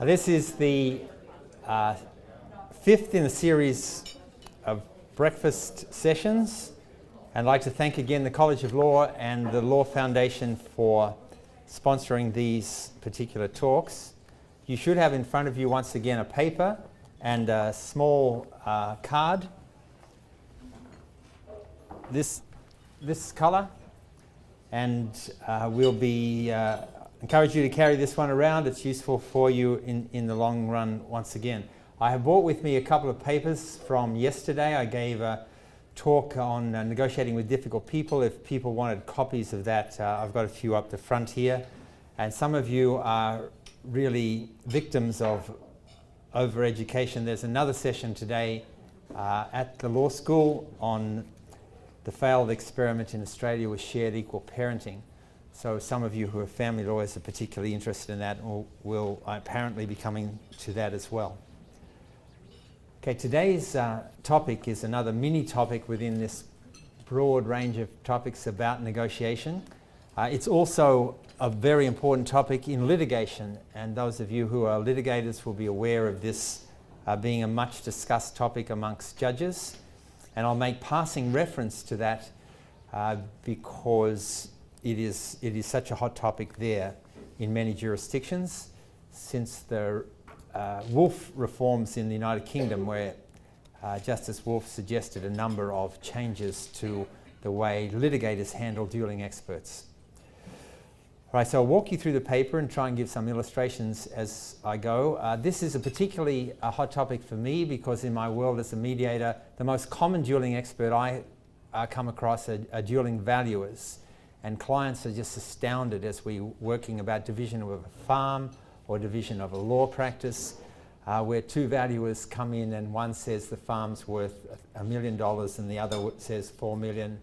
This is the fifth in a series of breakfast sessions. I'd like to thank again the College of Law and the Law Foundation for sponsoring these particular talks. You should have in front of you once again a paper and a small card. This colour, and we'll be encourage you to carry this one around. It's useful for you in the long run once again. I have brought with me a couple of papers from yesterday. I gave a talk on negotiating with difficult people. If people wanted copies of that, I've got a few up the front here. And some of you are really victims of overeducation. There's another session today at the law school on the failed experiment in Australia with shared equal parenting. So some of you who are family lawyers are particularly interested in that and will apparently be coming to that as well. Okay, today's topic is another mini topic within this broad range of topics about negotiation. It's also a very important topic in litigation, and those of you who are litigators will be aware of this being a much discussed topic amongst judges. And I'll make passing reference to that because it is such a hot topic there in many jurisdictions since the Wolf reforms in the United Kingdom, where Justice Wolf suggested a number of changes to the way litigators handle dueling experts. All right, so I'll walk you through the paper and try and give some illustrations as I go. This is a particularly hot topic for me because in my world as a mediator, the most common dueling expert I come across are dueling valuers. And clients are just astounded as we're working about division of a farm or division of a law practice, where two valuers come in and one says the farm's worth $1 million and the other says $4 million.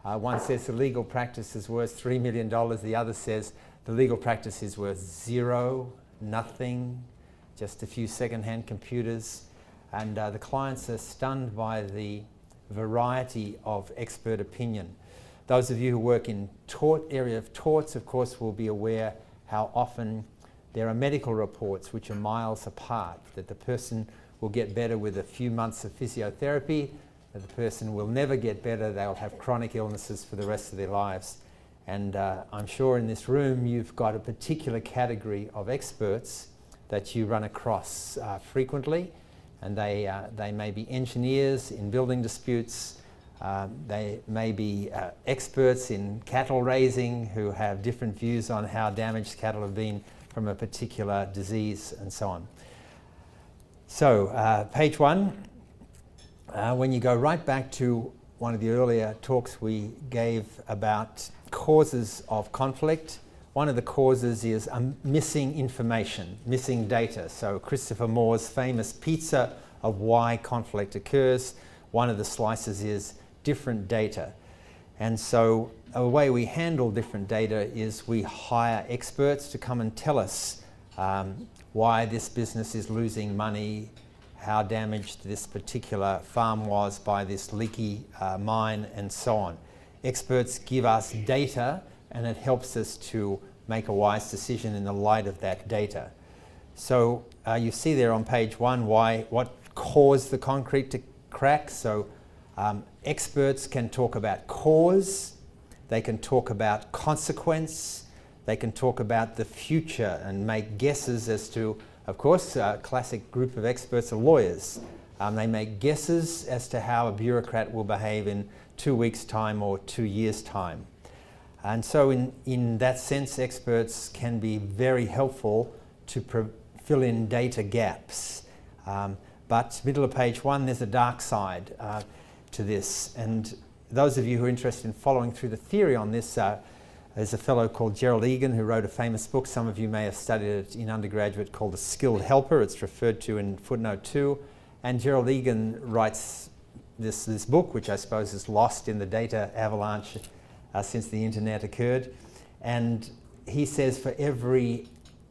One says the legal practice is worth $3 million, the other says the legal practice is worth zero, nothing, just a few second-hand computers. And the clients are stunned by the variety of expert opinion. Those of you who work in area of torts, of course, will be aware how often there are medical reports which are miles apart, that the person will get better with a few months of physiotherapy, that the person will never get better, they'll have chronic illnesses for the rest of their lives. And I'm sure in this room you've got a particular category of experts that you run across frequently, and they may be engineers in building disputes, they may be experts in cattle raising who have different views on how damaged cattle have been from a particular disease and so on. So page one, when you go right back to one of the earlier talks we gave about causes of conflict, one of the causes is missing information, missing data. So Christopher Moore's famous pizza of why conflict occurs, one of the slices is different data. And so a way we handle different data is we hire experts to come and tell us why this business is losing money, how damaged this particular farm was by this leaky mine, and so on. Experts give us data and it helps us to make a wise decision in the light of that data. So you see there on page one what caused the concrete to crack. So experts can talk about cause, they can talk about consequence, they can talk about the future and make guesses as to, of course, a classic group of experts are lawyers. They make guesses as to how a bureaucrat will behave in 2 weeks' time or 2 years' time. And so in that sense, experts can be very helpful to fill in data gaps. But middle of page one, there's a dark side to this, and those of you who are interested in following through the theory on this, there's a fellow called Gerald Egan who wrote a famous book, some of you may have studied it in undergraduate, called The Skilled Helper. It's referred to in footnote 2, and Gerald Egan writes this book, which I suppose is lost in the data avalanche since the internet occurred, and he says for every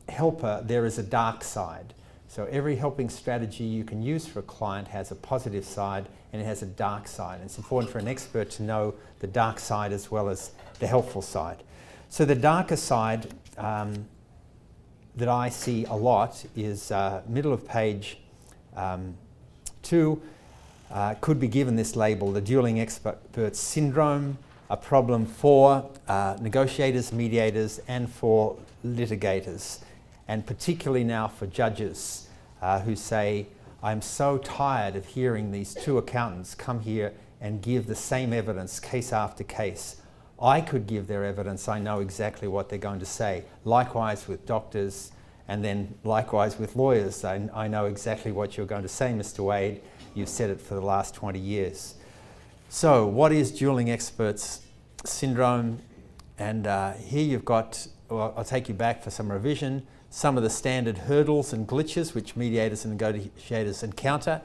helper there is a dark side. So every helping strategy you can use for a client has a positive side and it has a dark side. And it's important for an expert to know the dark side as well as the helpful side. So the darker side that I see a lot is middle of page 2, could be given this label, the Dueling Experts Syndrome, a problem for negotiators, mediators, and for litigators, and particularly now for judges who say, I'm so tired of hearing these two accountants come here and give the same evidence case after case. I could give their evidence, I know exactly what they're going to say. Likewise with doctors, and then likewise with lawyers. I know exactly what you're going to say, Mr. Wade. You've said it for the last 20 years. So what is Dueling Experts Syndrome? And here you've got, well, I'll take you back for some revision, some of the standard hurdles and glitches which mediators and negotiators encounter.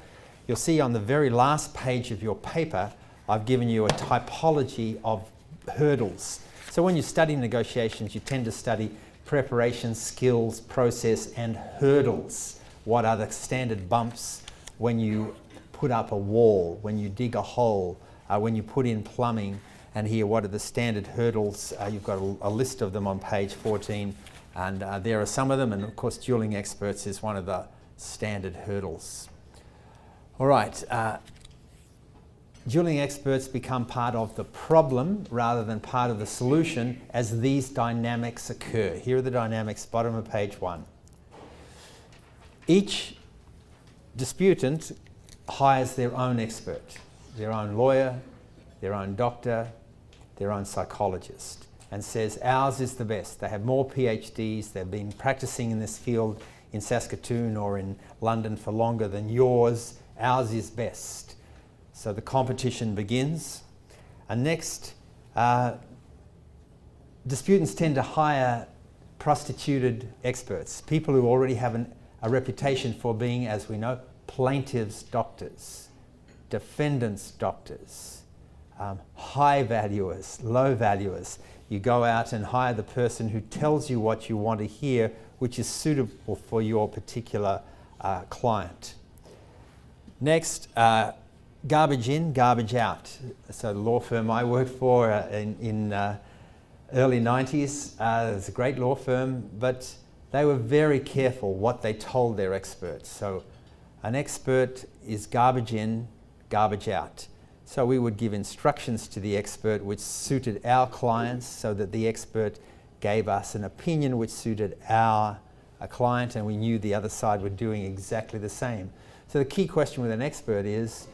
You'll see on the very last page of your paper, I've given you a typology of hurdles. So when you study negotiations, you tend to study preparation, skills, process, and hurdles. What are the standard bumps when you put up a wall, when you dig a hole, when you put in plumbing? And here, what are the standard hurdles? You've got a list of them on page 14, and there are some of them, and of course Dueling Experts is one of the standard hurdles. All right, Dueling Experts become part of the problem rather than part of the solution as these dynamics occur. Here are the dynamics, bottom of page 1. Each disputant hires their own expert, their own lawyer, their own doctor, their own psychologist, and says ours is the best. They have more PhDs, they've been practicing in this field in Saskatoon or in London for longer than yours. Ours is best. So the competition begins. And next, disputants tend to hire prostituted experts, people who already have a reputation for being, as we know, plaintiffs' doctors, defendants' doctors, high valuers, low valuers. You go out and hire the person who tells you what you want to hear, which is suitable for your particular client. Next, garbage in, garbage out. So the law firm I worked for in early 90s, it was a great law firm, but they were very careful what they told their experts. So an expert is garbage in, garbage out. So we would give instructions to the expert which suited our clients so that the expert gave us an opinion which suited our client, and we knew the other side were doing exactly the same. So the key question with an expert is,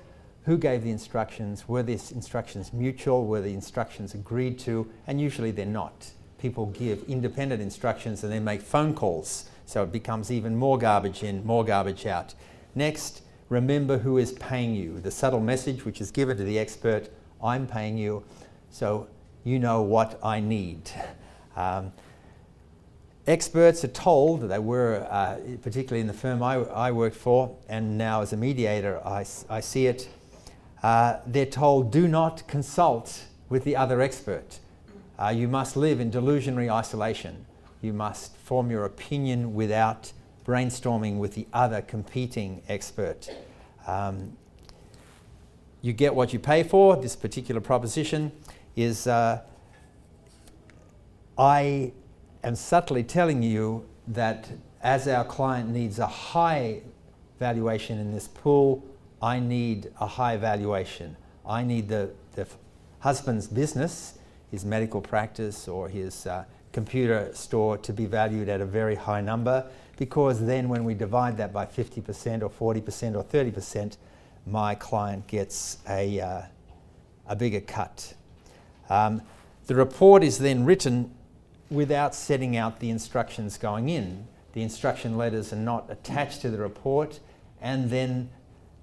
who gave the instructions? Were these instructions mutual? Were the instructions agreed to? And usually they're not. People give independent instructions and then make phone calls. So it becomes even more garbage in, more garbage out. Next, remember who is paying you. The subtle message which is given to the expert, I'm paying you, so you know what I need. Experts are told, they were, particularly in the firm I worked for, and now as a mediator I see it, they're told, do not consult with the other expert. You must live in delusionary isolation. You must form your opinion without brainstorming with the other competing expert. You get what you pay for. This particular proposition is, I am subtly telling you that as our client needs a high valuation in this pool, I need a high valuation. I need the husband's business, his medical practice or his computer store, to be valued at a very high number, because then when we divide that by 50% or 40% or 30%, my client gets a bigger cut. The report is then written without setting out the instructions going in. The instruction letters are not attached to the report, and then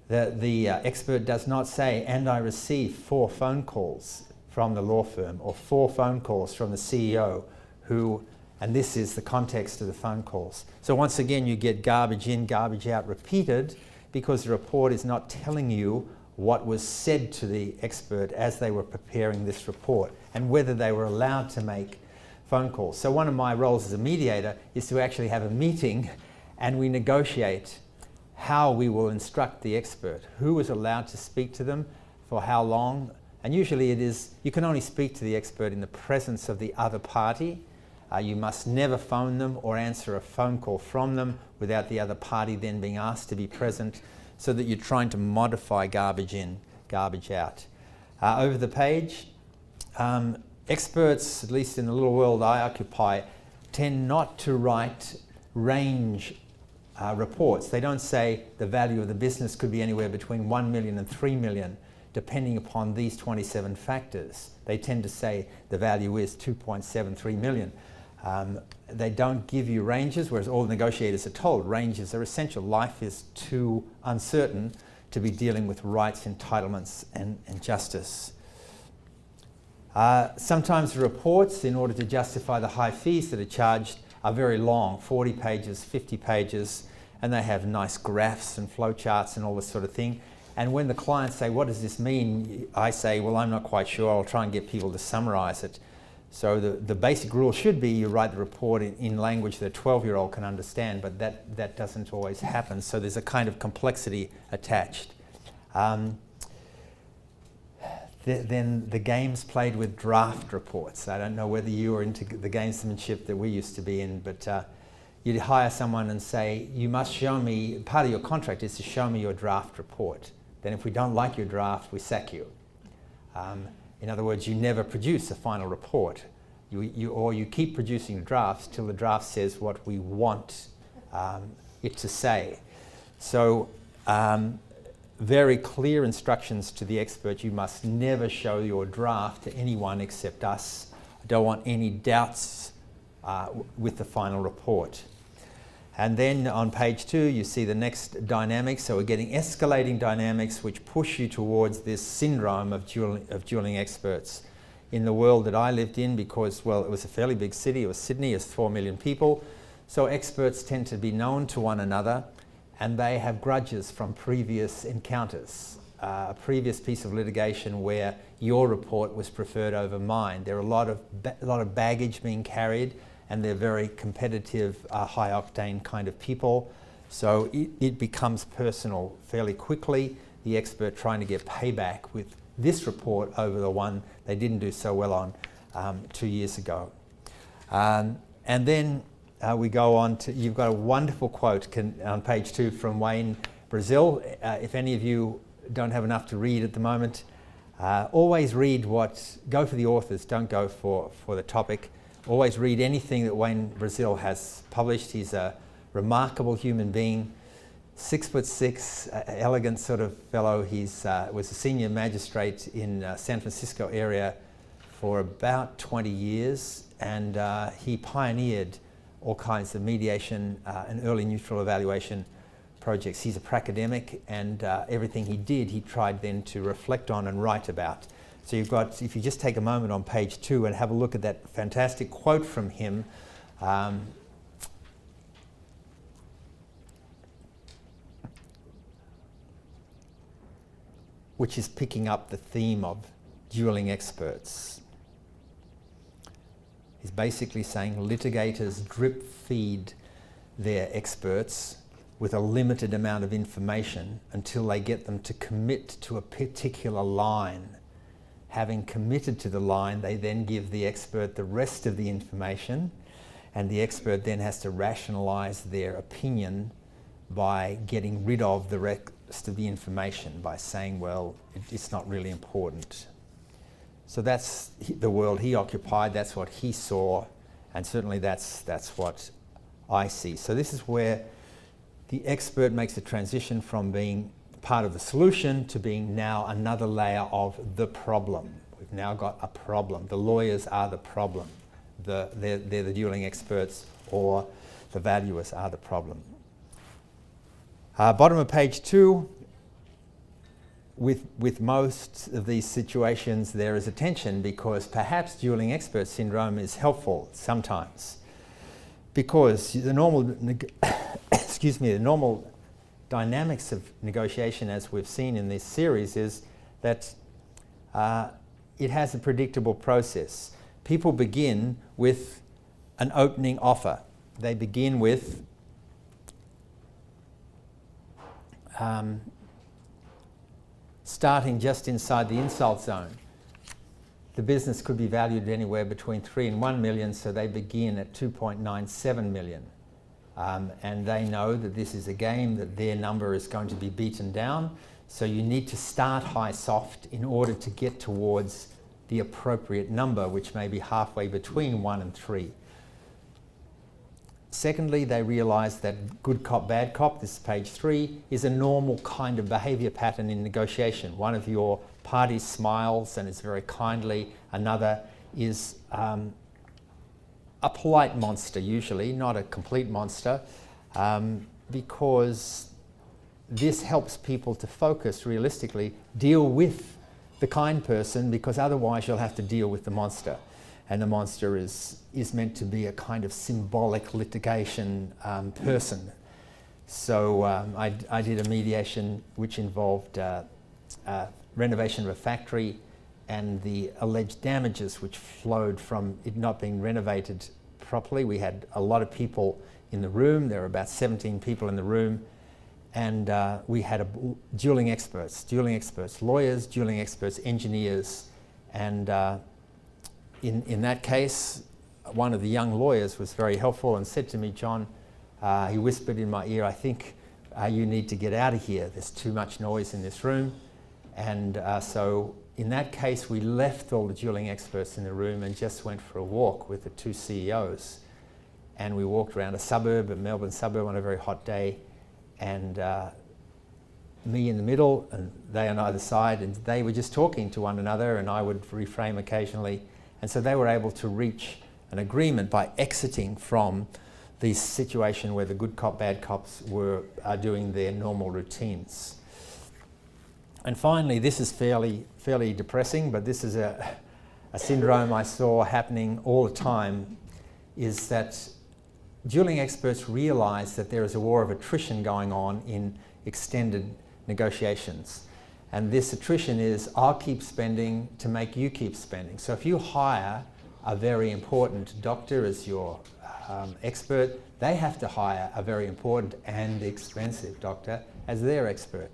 the expert does not say, and I received 4 phone calls from the law firm or 4 phone calls from the CEO who, and this is the context of the phone calls. So once again, you get garbage in, garbage out repeated, because the report is not telling you what was said to the expert as they were preparing this report and whether they were allowed to make phone calls. So one of my roles as a mediator is to actually have a meeting and we negotiate how we will instruct the expert, who is allowed to speak to them, for how long. And usually it is, you can only speak to the expert in the presence of the other party. You must never phone them or answer a phone call from them without the other party then being asked to be present, so that you're trying to modify garbage in, garbage out. Over the page, experts, at least in the little world I occupy, tend not to write range reports. They don't say the value of the business could be anywhere between 1 million and 3 million, depending upon these 27 factors. They tend to say the value is 2.73 million. They don't give you ranges, whereas all negotiators are told ranges are essential. Life is too uncertain to be dealing with rights, entitlements, and justice. Sometimes the reports, in order to justify the high fees that are charged, are very long, 40 pages, 50 pages, and they have nice graphs and flowcharts and all this sort of thing. And when the clients say, what does this mean? I say, well, I'm not quite sure. I'll try and get people to summarize it. So the basic rule should be you write the report in language that a 12-year-old can understand, but that doesn't always happen. So there's a kind of complexity attached. Then the games played with draft reports. I don't know whether you are into the gamesmanship that we used to be in, but you'd hire someone and say, you must show me, part of your contract is to show me your draft report. Then if we don't like your draft, we sack you. In other words, you never produce a final report. Or you keep producing drafts till the draft says what we want it to say. So very clear instructions to the expert: you must never show your draft to anyone except us. I don't want any doubts with the final report. And then on page 2, you see the next dynamic. So we're getting escalating dynamics which push you towards this syndrome of dueling experts. In the world that I lived in, because, well, it was a fairly big city, it was Sydney, it's 4 million people, so experts tend to be known to one another, and they have grudges from previous encounters, a previous piece of litigation where your report was preferred over mine. There are a lot of baggage being carried, and they're very competitive, high-octane kind of people. So it becomes personal fairly quickly, the expert trying to get payback with this report over the one they didn't do so well on 2 years ago. And then we go on to, you've got a wonderful quote on page 2 from Wayne Brazil. If any of you don't have enough to read at the moment, always read go for the authors, don't go for the topic. Always read anything that Wayne Brazil has published. He's a remarkable human being, 6'6", elegant sort of fellow. He was a senior magistrate in San Francisco area for about 20 years, and he pioneered all kinds of mediation and early neutral evaluation projects. He's a pracademic, and everything he did, he tried then to reflect on and write about. So you've got, if you just take a moment on page 2 and have a look at that fantastic quote from him, which is picking up the theme of dueling experts. He's basically saying litigators drip feed their experts with a limited amount of information until they get them to commit to a particular line. Having committed to the line, they then give the expert the rest of the information, and the expert then has to rationalize their opinion by getting rid of the rest of the information, by saying, well, it's not really important. So that's the world he occupied, that's what he saw, and certainly that's what I see. So this is where the expert makes a transition from being part of the solution to being now another layer of the problem. We've now got a problem. The lawyers are the problem. They're the dueling experts, or the valuers are the problem. Bottom of page 2, with most of these situations there is a tension, because perhaps dueling expert syndrome is helpful sometimes, because the normal the normal dynamics of negotiation, as we've seen in this series, is that it has a predictable process. People begin with an opening offer. They begin with starting just inside the insult zone. the business could be valued anywhere between 3 and 1 million, so they begin at 2.97 million. And they know that this is a game that their number is going to be beaten down, so you need to start high soft in order to get towards the appropriate number, which may be halfway between 1 and 3. Secondly, they realise that good cop, bad cop, this is page 3, is a normal kind of behaviour pattern in negotiation. One of your parties smiles and is very kindly, another is a polite monster usually, not a complete monster, because this helps people to focus realistically, deal with the kind person, because otherwise you'll have to deal with the monster. And the monster is meant to be a kind of symbolic litigation person. So I did a mediation which involved renovation of a factory and the alleged damages which flowed from it not being renovated properly. We had a lot of people in the room. There were about 17 people in the room. And we had dueling experts, lawyers, dueling experts, engineers. And in that case, one of the young lawyers was very helpful and said to me, John, he whispered in my ear, I think you need to get out of here. There's too much noise in this room. And so in that case, we left all the dueling experts in the room and just went for a walk with the two CEOs. And we walked around a Melbourne suburb on a very hot day, and me in the middle and they on either side, and they were just talking to one another, and I would reframe occasionally. And so they were able to reach an agreement by exiting from the situation where the good cop, bad cops are doing their normal routines. And finally, this is fairly depressing, but this is a syndrome I saw happening all the time, is that dueling experts realise that there is a war of attrition going on in extended negotiations. And this attrition is, I'll keep spending to make you keep spending. So if you hire a very important doctor as your expert, they have to hire a very important and expensive doctor as their expert.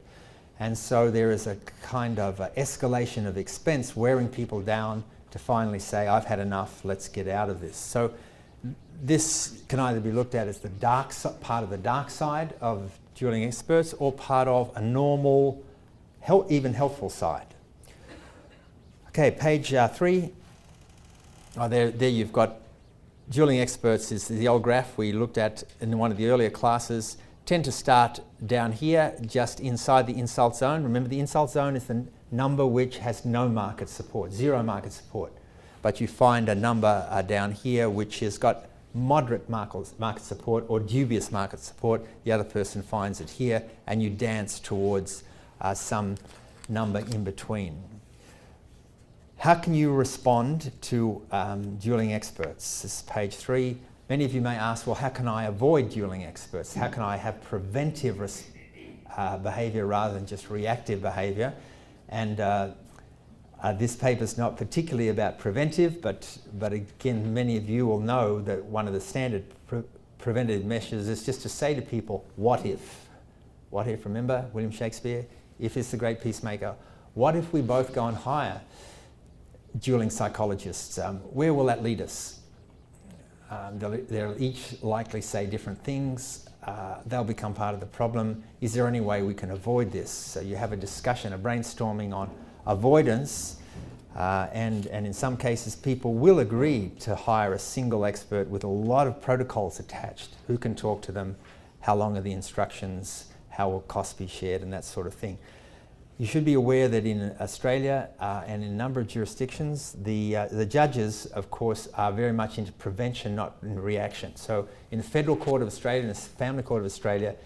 And so there is a kind of escalation of expense wearing people down to finally say, I've had enough, let's get out of this. So this can either be looked at as the part of the dark side of dueling experts, or part of a normal, even helpful side. Okay, page 3. There you've got dueling experts is the old graph we looked at in one of the earlier classes. Tend to start down here, just inside the insult zone. Remember, the insult zone is the number which has no market support, 0 market support. But you find a number down here which has got moderate market support or dubious market support. The other person finds it here, and you dance towards some number in between. How can you respond to dueling experts? This is page 3. Many of you may ask, well, how can I avoid dueling experts? How can I have preventive behaviour rather than just reactive behaviour? And this paper is not particularly about preventive, but again, many of you will know that one of the standard preventative measures is just to say to people, what if? What if, remember William Shakespeare? If is the great peacemaker. What if we both go and hire dueling psychologists? Where will that lead us? They'll each likely say different things. They'll become part of the problem. Is there any way we can avoid this? So you have a discussion, a brainstorming on avoidance, and in some cases people will agree to hire a single expert with a lot of protocols attached. Who can talk to them? How long are the instructions? How will costs be shared? And that sort of thing. You should be aware that in Australia and in a number of jurisdictions, the judges, of course, are very much into prevention, not in reaction. So in the Federal Court of Australia and the Family Court of Australia,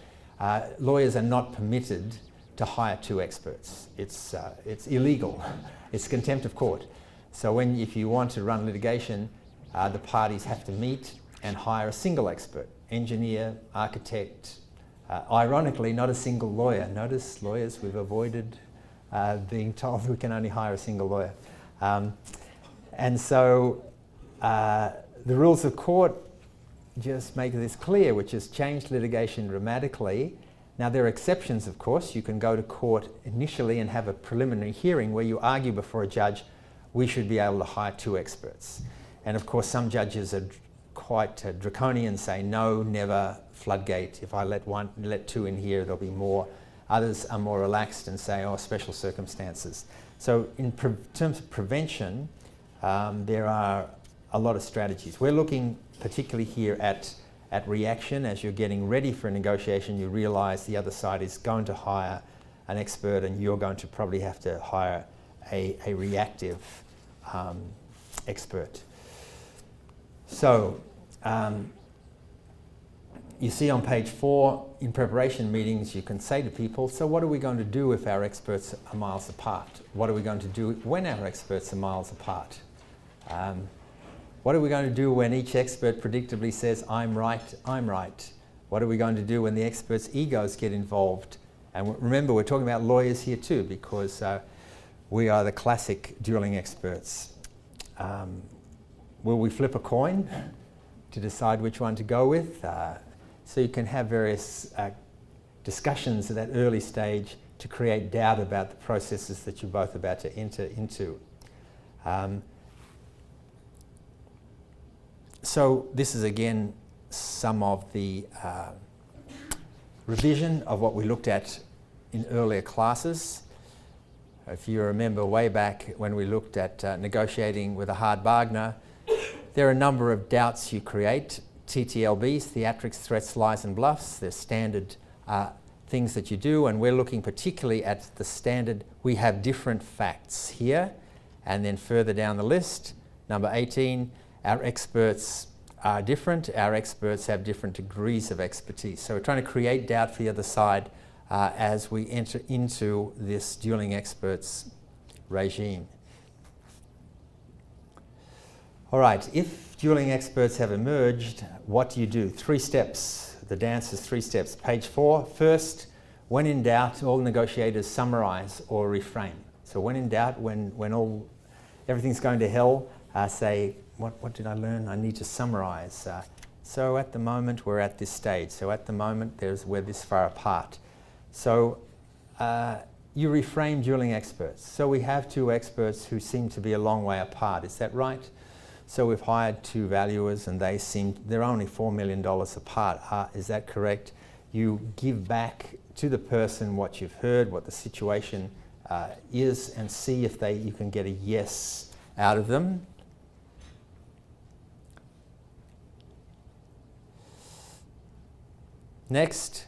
lawyers are not permitted to hire 2 experts. It's illegal. It's contempt of court. So if you want to run litigation, the parties have to meet and hire a single expert, engineer, architect. Ironically, not a single lawyer. Notice, lawyers, we've avoided being told we can only hire a single lawyer. And so the rules of court just make this clear, which has changed litigation dramatically. Now, there are exceptions, of course. You can go to court initially and have a preliminary hearing where you argue before a judge we should be able to hire 2 experts. And of course, some judges are quite draconian, say no, never, floodgate. If I let 2 in here, there'll be more. Others are more relaxed and say, oh, special circumstances. So in terms of prevention, there are a lot of strategies. We're looking particularly here at reaction. As you're getting ready for a negotiation, you realize the other side is going to hire an expert and you're going to probably have to hire a reactive expert. So you see on page 4, in preparation meetings, you can say to people, so what are we going to do if our experts are miles apart? What are we going to do when our experts are miles apart? What are we going to do when each expert predictably says, I'm right, I'm right? What are we going to do when the experts' egos get involved? And remember, we're talking about lawyers here too, because we are the classic dueling experts. Will we flip a coin to decide which one to go with? So you can have various discussions at that early stage to create doubt about the processes that you're both about to enter into. So this is again some of the revision of what we looked at in earlier classes. If you remember way back when we looked at negotiating with a hard bargainer, there are a number of doubts you create. TTLBs, theatrics, threats, lies and bluffs. They're standard things that you do, and we're looking particularly at the standard. We have different facts here, and then further down the list, number 18, our experts are different. Our experts have different degrees of expertise. So we're trying to create doubt for the other side as we enter into this dueling experts regime. All right, if dueling experts have emerged, what do you do? 3 steps. The dance is 3 steps. Page 4, first, when in doubt, all negotiators summarize or reframe. So when in doubt, when everything's going to hell, say, what did I learn? I need to summarize. So at the moment, we're at this stage. So at the moment, we're this far apart. So you reframe dueling experts. So we have 2 experts who seem to be a long way apart. Is that right? So we've hired 2 valuers and they're only $4 million apart. Is that correct? You give back to the person what you've heard, what the situation is, and see if you can get a yes out of them. Next,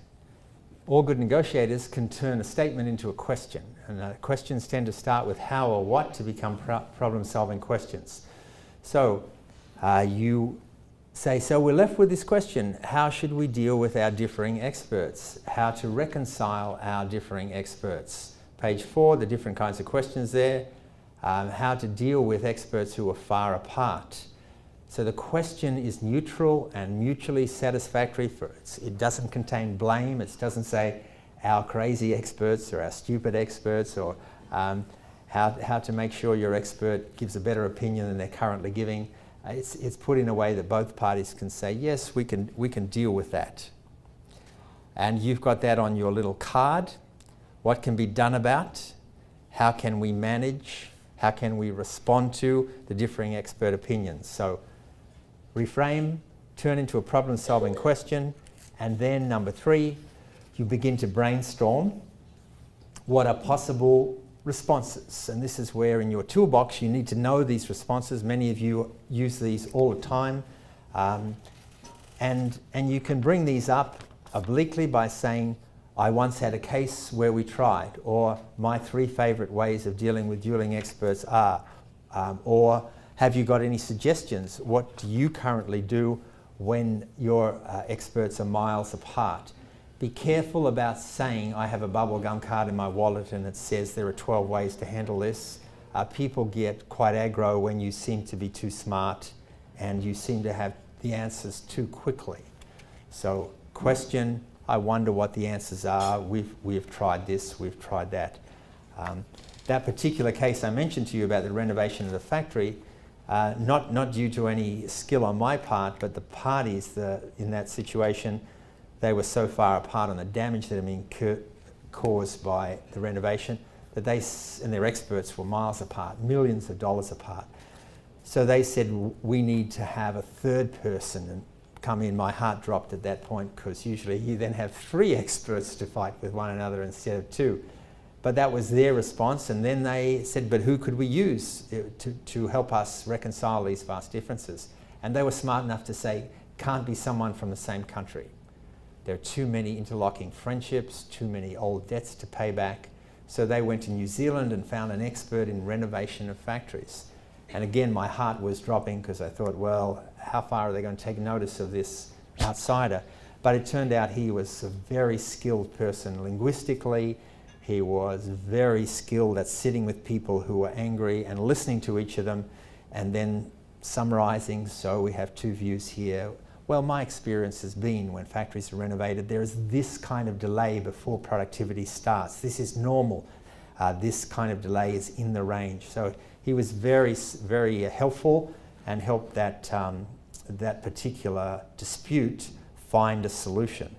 all good negotiators can turn a statement into a question. And questions tend to start with how or what to become problem-solving questions. So you say, so we're left with this question, how should we deal with our differing experts? How to reconcile our differing experts? Page 4, the different kinds of questions there. How to deal with experts who are far apart. So the question is neutral and mutually satisfactory. It doesn't contain blame. It doesn't say our crazy experts or our stupid experts, or how to make sure your expert gives a better opinion than they're currently giving. It's put in a way that both parties can say, yes, we can deal with that. And you've got that on your little card. What can be done about? How can we manage? How can we respond to the differing expert opinions? So reframe, turn into a problem-solving question, and then number 3, you begin to brainstorm what are possible responses. And this is where in your toolbox you need to know these responses. Many of you use these all the time. And you can bring these up obliquely by saying, I once had a case where we tried, or my 3 favorite ways of dealing with dueling experts are, or have you got any suggestions? What do you currently do when your experts are miles apart? Be careful about saying, I have a bubblegum card in my wallet and it says there are 12 ways to handle this. People get quite aggro when you seem to be too smart and you seem to have the answers too quickly. So question, I wonder what the answers are. We've tried this, we've tried that. That particular case I mentioned to you about the renovation of the factory, not due to any skill on my part, but the parties in that situation, they were so far apart on the damage that had been caused by the renovation. that and their experts were miles apart, millions of dollars apart. So they said, we need to have a third person and come in. My heart dropped at that point, because usually you then have 3 experts to fight with one another instead of 2. But that was their response, and then they said, but who could we use to help us reconcile these vast differences? And they were smart enough to say, can't be someone from the same country. There are too many interlocking friendships, too many old debts to pay back. So they went to New Zealand and found an expert in renovation of factories. And again, my heart was dropping, because I thought, well, how far are they going to take notice of this outsider? But it turned out he was a very skilled person linguistically. He was very skilled at sitting with people who were angry and listening to each of them and then summarizing. So we have 2 views here. Well, my experience has been, when factories are renovated, there is this kind of delay before productivity starts. This is normal. This kind of delay is in the range. So he was very, very helpful and helped that, that particular dispute find a solution.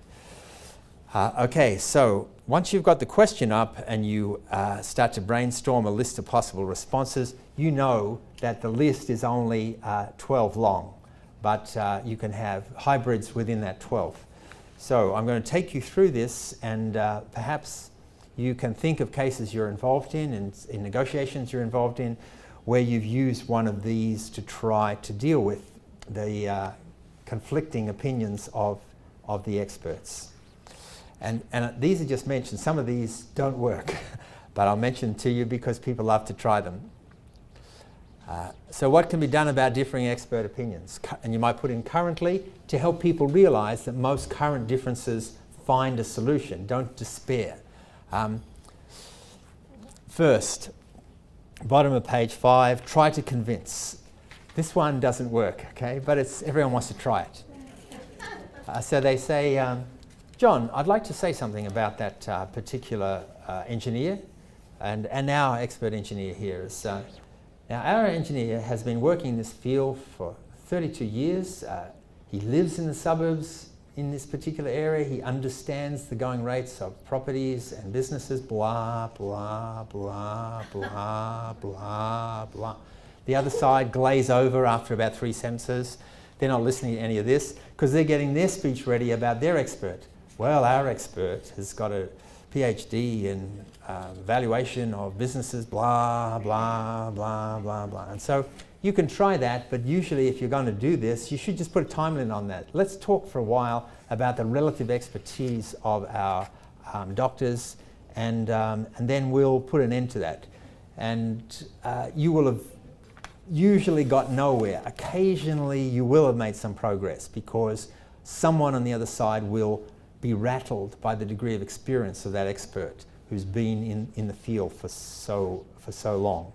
Okay, so once you've got the question up and you start to brainstorm a list of possible responses, you know that the list is only 12 long, but you can have hybrids within that 12. So I'm going to take you through this, and perhaps you can think of cases you're involved in and in negotiations you're involved in, where you've used one of these to try to deal with the conflicting opinions of the experts. And these are just mentioned. Some of these don't work, but I'll mention to you because people love to try them. So what can be done about differing expert opinions? And you might put in currently, to help people realize that most current differences find a solution. Don't despair. First, bottom of page 5, try to convince. This one doesn't work, okay? But everyone wants to try it. So they say, John, I'd like to say something about that particular engineer, and our expert engineer here is, now our engineer has been working in this field for 32 years. He lives in the suburbs in this particular area. He understands the going rates of properties and businesses, blah, blah, blah, blah, blah, blah. The other side glaze over after about 3 sentences. They're not listening to any of this because they're getting their speech ready about their expert. Well, our expert has got a PhD in valuation of businesses, blah, blah, blah, blah, blah. And so you can try that, but usually if you're going to do this, you should just put a time limit on that. Let's talk for a while about the relative expertise of our doctors, and then we'll put an end to that. And you will have usually got nowhere. Occasionally you will have made some progress because someone on the other side will be rattled by the degree of experience of that expert who's been in the field for so long.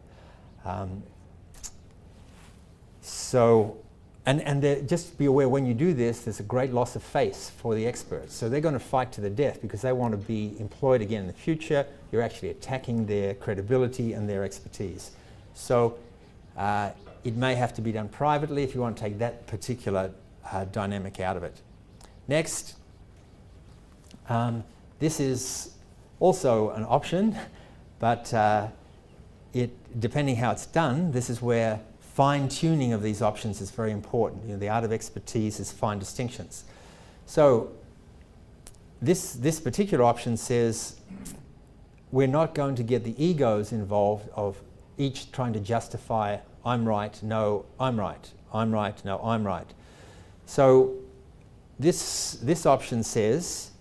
Just be aware, when you do this, there's a great loss of face for the experts. So they're going to fight to the death because they want to be employed again in the future. You're actually attacking their credibility and their expertise. So it may have to be done privately if you want to take that particular dynamic out of it. Next, this is also an option, but depending how it's done, this is where fine-tuning of these options is very important. You know, the art of expertise is fine distinctions. So this particular option says we're not going to get the egos involved of each trying to justify, I'm right, no, I'm right, I'm right, no, I'm right. So this option says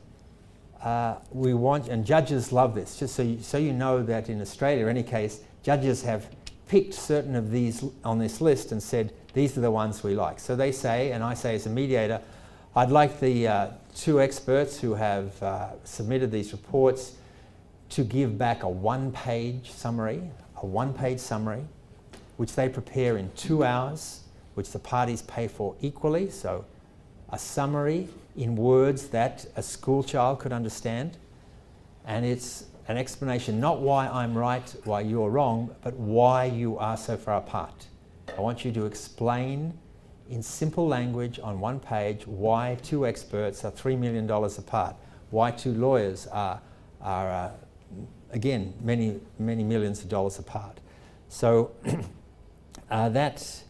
we want, and judges love this, just so you know that in Australia, in any case, judges have picked certain of these on this list and said, these are the ones we like. So they say, and I say as a mediator, I'd like the 2 experts who have submitted these reports to give back a one-page summary, which they prepare in 2 hours, which the parties pay for equally. So a summary in words that a school child could understand. And it's an explanation, not why I'm right, why you're wrong, but why you are so far apart. I want you to explain in simple language on 1 page why 2 experts are $3 million apart, why 2 lawyers are again, many millions of dollars apart. So that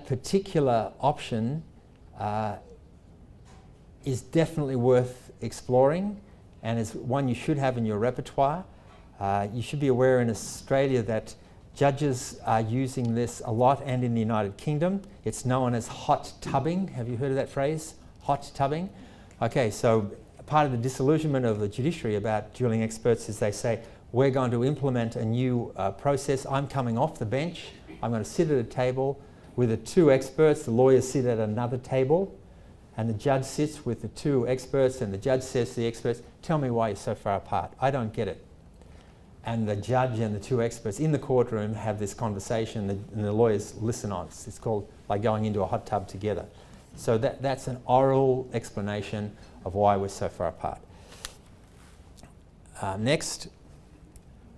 particular option is definitely worth exploring, and is one you should have in your repertoire. You should be aware in Australia that judges are using this a lot, and in the United Kingdom. It's known as Hottubbing. Have you heard of that phrase? Hottubbing? Okay, so part of the disillusionment of the judiciary about dueling experts is they say, we're going to implement a new process. I'm coming off the bench. I'm going to sit at a table with the two experts. The lawyers sit at another table, and the judge sits with the two experts, and the judge says to the experts, tell me why you're so far apart. I don't get it. And the judge and the two experts in the courtroom have this conversation, and the lawyers listen on. It's called like going into a hot tub together. So that's an oral explanation of why we're so far apart. Next,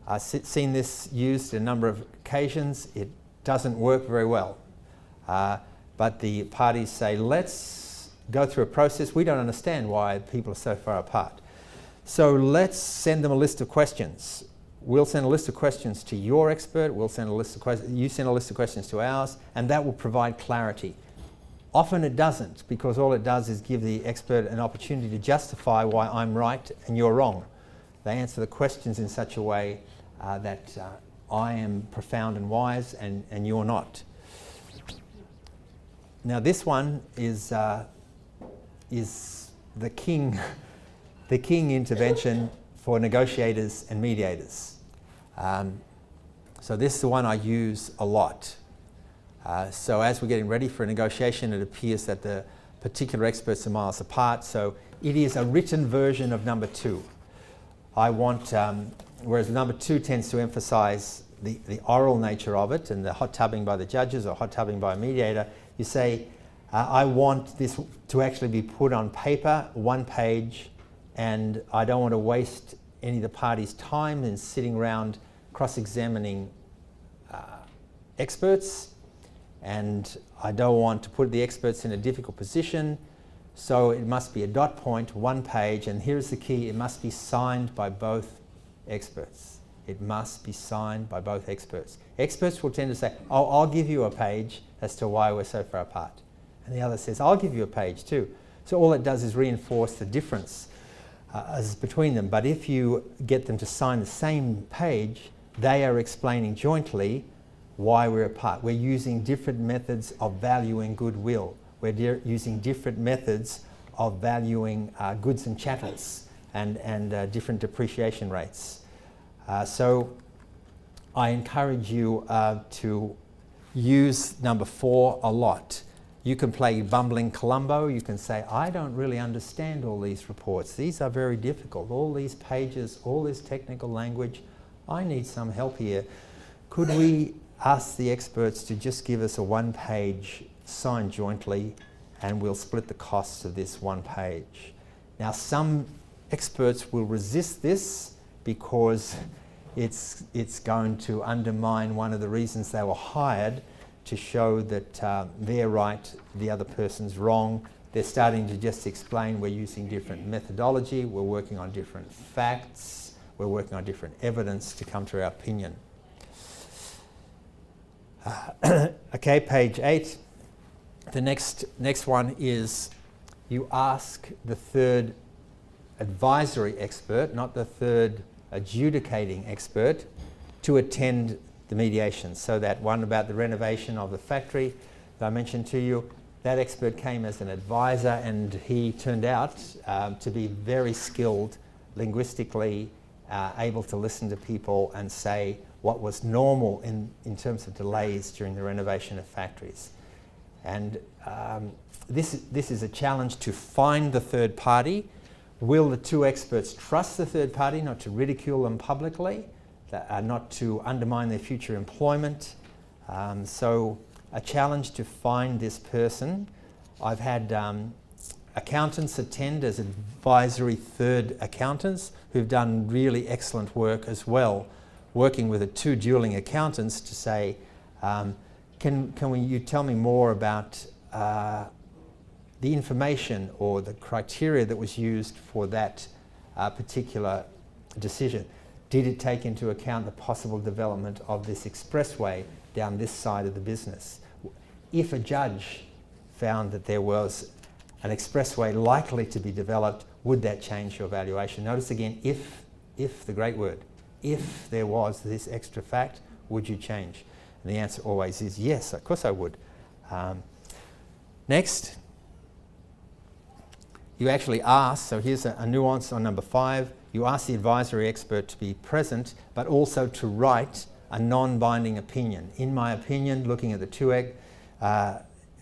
I've seen this used a number of occasions. It doesn't work very well. But the parties say, let's go through a process. We don't understand why people are so far apart. So let's send them a list of questions. We'll send a list of questions to your expert. We'll send a list of questions. You send a list of questions to ours, and that will provide clarity. Often it doesn't, because all it does is give the expert an opportunity to justify why I'm right and you're wrong. They answer the questions in such a way that I am profound and wise and you're not. Now this one is the king intervention for negotiators and mediators. So this is the one I use a lot. So as we're getting ready for a negotiation, it appears that the particular experts are miles apart. So it is a written version of number 2. I want, whereas number 2 tends to emphasize the oral nature of it and the hot tubbing by the judges or hot tubbing by a mediator, you say, I want this to actually be put on paper, 1 page, and I don't want to waste any of the parties' time in sitting around cross-examining experts, and I don't want to put the experts in a difficult position, so it must be a dot point, 1 page, and here's the key, it must be signed by both experts. It must be signed by both experts. Experts will tend to say, oh, I'll give you a page as to why we're so far apart. And the other says, I'll give you a page too. So all it does is reinforce the difference as between them. But if you get them to sign the same page, they are explaining jointly why we're apart. We're using different methods of valuing goodwill. We're using different methods of valuing goods and chattels and different depreciation rates. So I encourage you to use number 4 a lot. You can play bumbling Columbo. You can say, I don't really understand all these reports. These are very difficult. All these pages, all this technical language. I need some help here. Could we ask the experts to just give us a 1-page signed jointly, and we'll split the costs of this 1 page. Now some experts will resist this because it's going to undermine one of the reasons they were hired, to show that they're right, the other person's wrong. They're starting to just explain we're using different methodology, we're working on different facts, we're working on different evidence to come to our opinion. Okay, page 8. The next one is you ask the third advisory expert, not the third adjudicating expert, to attend the mediation. So that one about the renovation of the factory that I mentioned to you, that expert came as an advisor, and he turned out to be very skilled linguistically, able to listen to people and say what was normal in terms of delays during the renovation of factories. And this is a challenge to find the third party. Will the 2 experts trust the third party, not to ridicule them publicly, not to undermine their future employment? So a challenge to find this person. I've had accountants attend as advisory third accountants who've done really excellent work as well, working with the 2 dueling accountants to say, you tell me more about the information or the criteria that was used for that particular decision. Did it take into account the possible development of this expressway down this side of the business? If a judge found that there was an expressway likely to be developed, would that change your valuation? Notice again, if the great word, if there was this extra fact, would you change? And the answer always is yes, of course I would. Next, you actually ask, so here's a nuance on number 5, you ask the advisory expert to be present, but also to write a non-binding opinion. In my opinion, looking at the two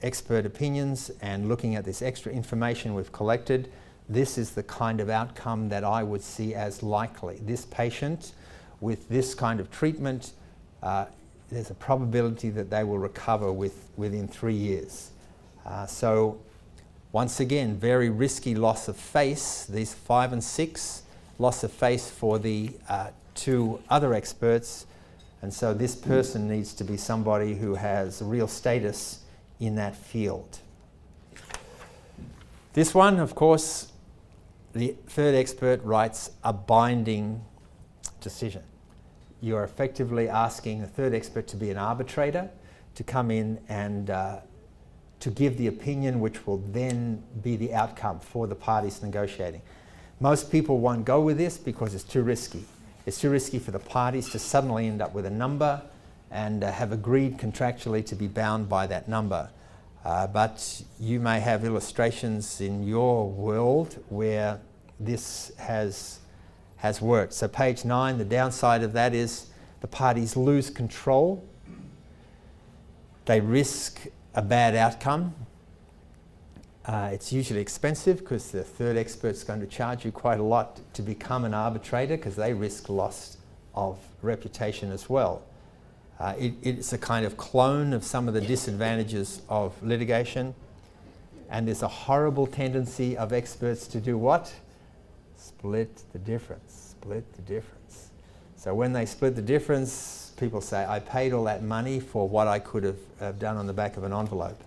expert opinions and looking at this extra information we've collected, this is the kind of outcome that I would see as likely. This patient with this kind of treatment, there's a probability that they will recover within 3 years. So once again, very risky loss of face, these 5 and 6, loss of face for the 2 other experts, and so this person needs to be somebody who has real status in that field. This one, of course, the third expert writes a binding decision. You are effectively asking the third expert to be an arbitrator, to come in and to give the opinion which will then be the outcome for the parties negotiating. Most people won't go with this because it's too risky. It's too risky for the parties to suddenly end up with a number and have agreed contractually to be bound by that number. But you may have illustrations in your world where this has worked. So page 9, the downside of that is the parties lose control. They risk a bad outcome. It's usually expensive because the third expert's going to charge you quite a lot to become an arbitrator because they risk loss of reputation as well. It's a kind of clone of some of the disadvantages of litigation, and there's a horrible tendency of experts to do what? Split the difference, split the difference. So when they split the difference, people say, I paid all that money for what I could have done on the back of an envelope.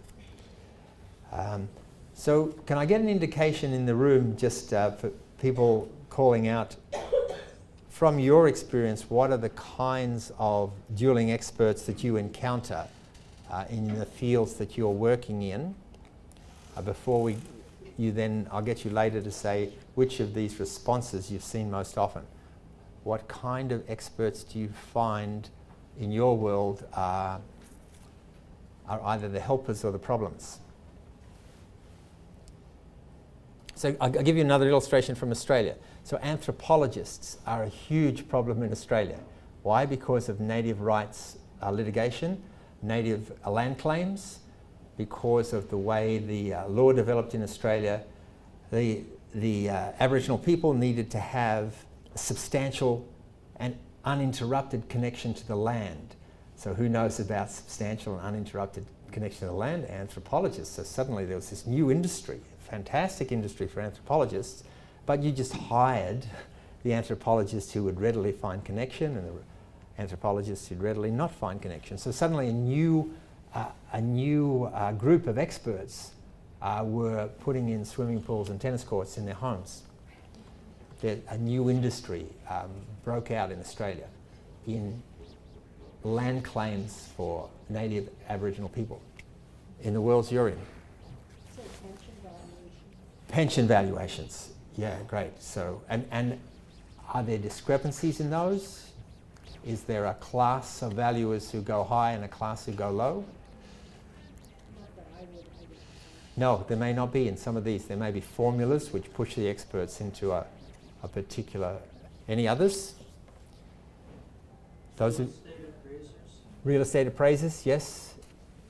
So can I get an indication in the room, just for people calling out, from your experience, what are the kinds of dueling experts that you encounter in the fields that you're working in? Before I'll get you later to say which of these responses you've seen most often. What kind of experts do you find in your world are either the helpers or the problems? So I'll give you another illustration from Australia. So anthropologists are a huge problem in Australia. Why? Because of native rights litigation, native land claims, because of the way the law developed in Australia. The Aboriginal people needed to have a substantial and uninterrupted connection to the land. So who knows about substantial and uninterrupted connection to the land? Anthropologists. So suddenly there was this new industry, fantastic industry for anthropologists, but you just hired the anthropologists who would readily find connection and the anthropologists who'd readily not find connection. So suddenly a new group of experts were putting in swimming pools and tennis courts in their homes. A new industry broke out in Australia in land claims for native Aboriginal people in the worlds you're in. So pension valuations. Pension valuations, yeah, great. So, and are there discrepancies in those? Is there a class of valuers who go high and a class who go low? Not that I would. No, there may not be in some of these. There may be formulas which push the experts into a particular. Any others? Those Real estate appraisers. Real estate appraisers, yes.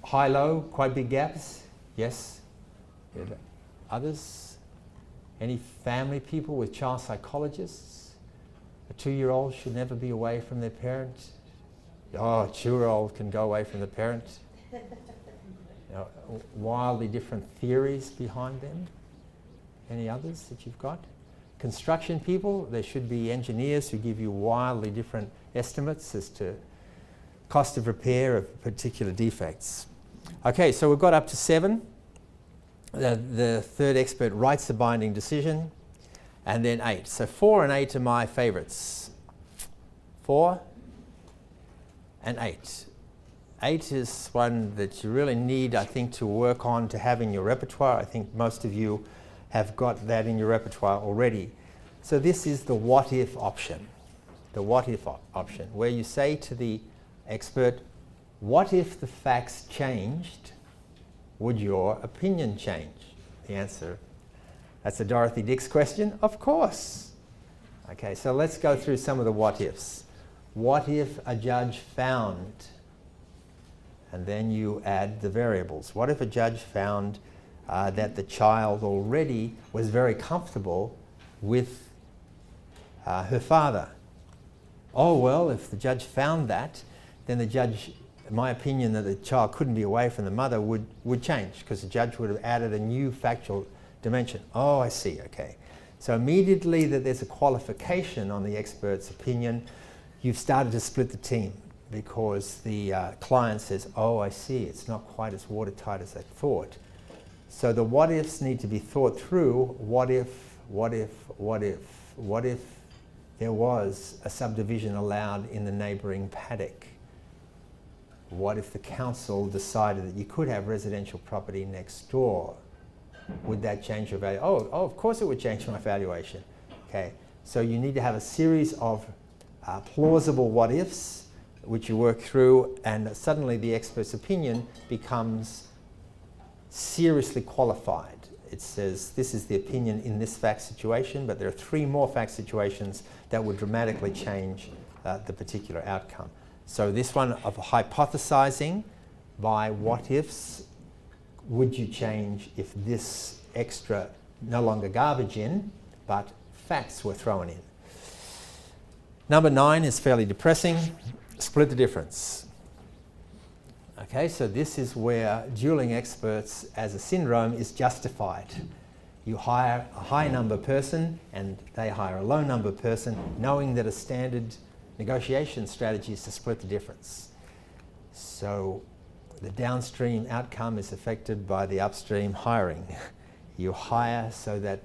High, low, quite big gaps, yes. Others? Any family people with child psychologists? A 2-year-old should never be away from their parent. Oh, a 2-year-old can go away from the parent. Wildly different theories behind them. Any others that you've got? Construction people, there should be engineers who give you wildly different estimates as to cost of repair of particular defects. Okay, so we've got up to 7. The third expert writes the binding decision, and then 8. So 4 and 8 are my favourites. 4, and 8. 8 is one that you really need, I think, to work on, to have in your repertoire. I think most of you have got that in your repertoire already. So this is the what if option. The what if option, where you say to the expert, what if the facts changed? Would your opinion change? The answer, that's a Dorothy Dix question, of course. Okay, so let's go through some of the what ifs. What if a judge found, and then you add the variables. What if a judge found that the child already was very comfortable with her father? Oh, well, if the judge found that, then the judge, my opinion that the child couldn't be away from the mother would change, because the judge would have added a new factual dimension. Oh, I see, okay. So immediately that there's a qualification on the expert's opinion, you've started to split the team, because the client says, oh, I see, it's not quite as watertight as I thought. So the what ifs need to be thought through. What if there was a subdivision allowed in the neighbouring paddock? What if the council decided that you could have residential property next door? Would that change your value? Oh, of course it would change my valuation. Okay, so you need to have a series of plausible what ifs, which you work through, and suddenly the expert's opinion becomes seriously qualified. It says this is the opinion in this fact situation, but there are 3 more fact situations that would dramatically change the particular outcome. So this one of hypothesizing by what ifs, would you change if this extra, no longer garbage in, but facts were thrown in. Number 9 is fairly depressing. Split the difference. Okay, so this is where dueling experts as a syndrome is justified. You hire a high number person and they hire a low number person, knowing that a standard negotiation strategy is to split the difference. So the downstream outcome is affected by the upstream hiring. You hire so that